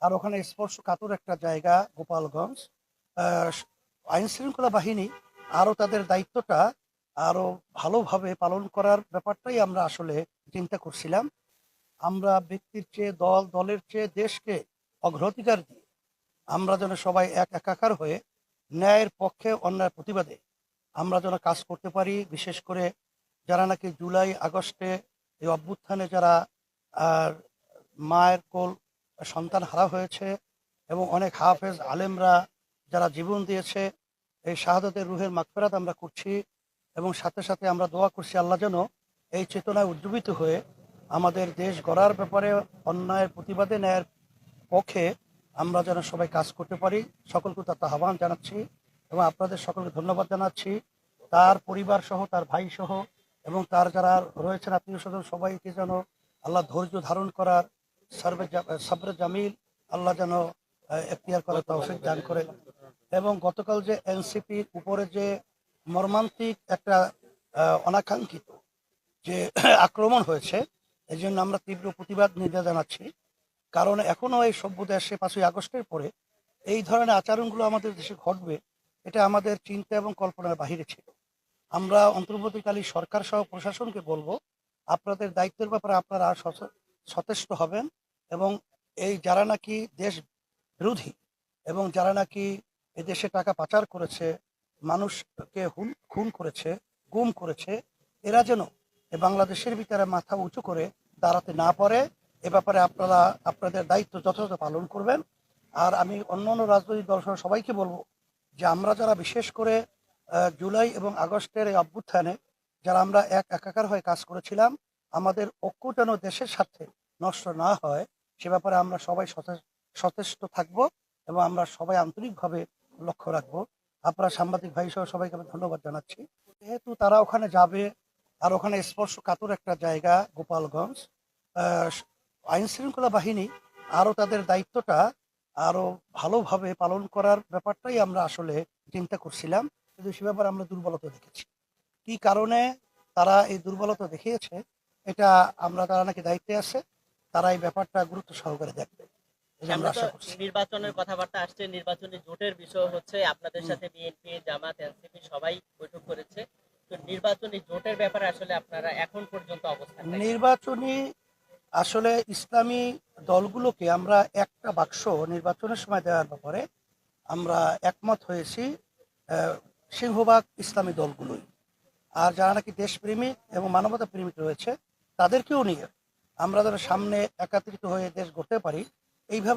আর ওখানে স্পর্শকাতর একটা জায়গা গোপালগঞ্জ। আহ, আইন শৃঙ্খলা বাহিনী আরো তাদের দায়িত্বটা আরো ভালোভাবে পালন করার ব্যাপারটাই আমরা আসলে চিন্তা করছিলাম। আমরা ব্যক্তির চেয়ে দল, দলের চেয়ে দেশকে অগ্রাধিকার দিয়ে আমরা যেন সবাই এক একাকার হয়ে ন্যায়ের পক্ষে অন্যায়ের প্রতিবাদে আমরা যেন কাজ করতে পারি। বিশেষ করে যারা নাকি জুলাই আগস্টে এই অভ্যুত্থানে যারা আর মায়ের কোল সন্তান হারা হয়েছে এবং অনেক হাফেজ আলেমরা যারা জীবন দিয়েছে, এই শাহাদাতের রুহের মাগফিরাত আমরা করছি এবং সাথে সাথে আমরা দোয়া করছি আল্লাহ যেন এই চেতনায় উজ্জীবিত হয়ে আমাদের দেশ গড়ার ব্যাপারে অন্যায়ের প্রতিবাদে ন্যায়ের পক্ষে আমরা যেন সবাই কাজ করতে পারি। সকলকে তার আহ্বান জানাচ্ছি এবং আপনাদের সকলকে ধন্যবাদ জানাচ্ছি। তার পরিবার সহ, তার ভাই সহ এবং তার যারা রয়েছেন আত্মীয় স্বজন সবাইকে যেন আল্লাহ ধৈর্য ধারণ করার সাবরে জামিল আল্লাহ যেন এখতিয়ার করার তৌফিক দান করে। এবং গতকাল যে এনসিপির উপরে যে মর্মান্তিক একটা অনাকাঙ্ক্ষিত যে আক্রমণ হয়েছে, এই জন্য আমরা তীব্র প্রতিবাদ নিন্দা জানাচ্ছি। কারণ এখনো এই সভ্য দেশে 5ই আগস্টের পরে এই ধরনের আচরণগুলো আমাদের দেশে ঘটবে, এটা আমাদের চিন্তা এবং কল্পনার বাহিরে ছিল। আমরা অন্তর্বর্তীকালীন সরকার সহ প্রশাসনকে বলবো, আপনাদের দায়িত্বের ব্যাপারে আপনারা আর সচেষ্ট হবেন এবং এই যারা নাকি দেশ বিরোধী এবং যারা নাকি এদেশে টাকা পাচার করেছে, মানুষকে খুন করেছে, গুম করেছে, এরা যেন এ বাংলাদেশের ভিতরে মাথা উঁচু করে দাঁড়াতে না পারে। এ ব্যাপারে আপনারা আপনাদের দায়িত্ব যথাযথ পালন করবেন। আর আমি অন্যান্য রাজনৈতিক দল সহ সবাইকে বলবো যে আমরা যারা বিশেষ করে জুলাই এবং আগস্টের এই অভ্যুত্থানে যারা আমরা এক একাকার হয়ে কাজ করেছিলাম, আমাদের ঐক্য যেন দেশের স্বার্থে নষ্ট না হয় সে ব্যাপারে আমরা সবাই সচেষ্ট থাকব এবং আমরা সবাই আন্তরিকভাবে লক্ষ্য রাখবো। আপনারা সাংবাদিক ভাই সহ সবাইকে আমি ধন্যবাদ জানাচ্ছি। যেহেতু তারা ওখানে যাবে আর ওখানে স্পর্শকাতর একটা জায়গা গোপালগঞ্জ, আহ, আইন শৃঙ্খলা বাহিনী আরো তাদের দায়িত্বটা আরো ভালোভাবে পালন করার ব্যাপারটাই আমরা আসলে চিন্তা করছিলাম। কিন্তু সে ব্যাপারে আমরা দুর্বলতা দেখেছি। কি কারণে তারা এই দুর্বলতা দেখিয়েছে, এটা আমরা তারা নাকি দায়িত্বে আছে, তারা এই ব্যাপারটা গুরুত্ব সহকারে দেখবে, এটা আমরা সামনে তো আশা করছি। নির্বাচনের কথাবার্তা আসছে, নির্বাচনী জোটের বিষয় হচ্ছে আপনাদের হুম। সাথে বিএনপি, জামাত, এনসিপি সবাই বৈঠক করেছে। তো নির্বাচনী জোটের ব্যাপারে আসলে আপনারা এখন পর্যন্ত অবস্থানটা কি? নির্বাচনী আসলে ইসলামী দলগুলোকে আমরা একটা বাক্স নির্বাচনের সময় দেওয়ার ব্যাপারে আমরা একমত হয়েছি। আহ, সিংহভাগ ইসলামী দলগুলোই। আর যারা নাকি দেশপ্রেমিক এবং মানবতা প্রেমিক রয়েছে তাদেরকেও নিয়ে আমরা যেন সামনে একত্রিত হয়ে দেশ গড়তে পারি, এইভাবে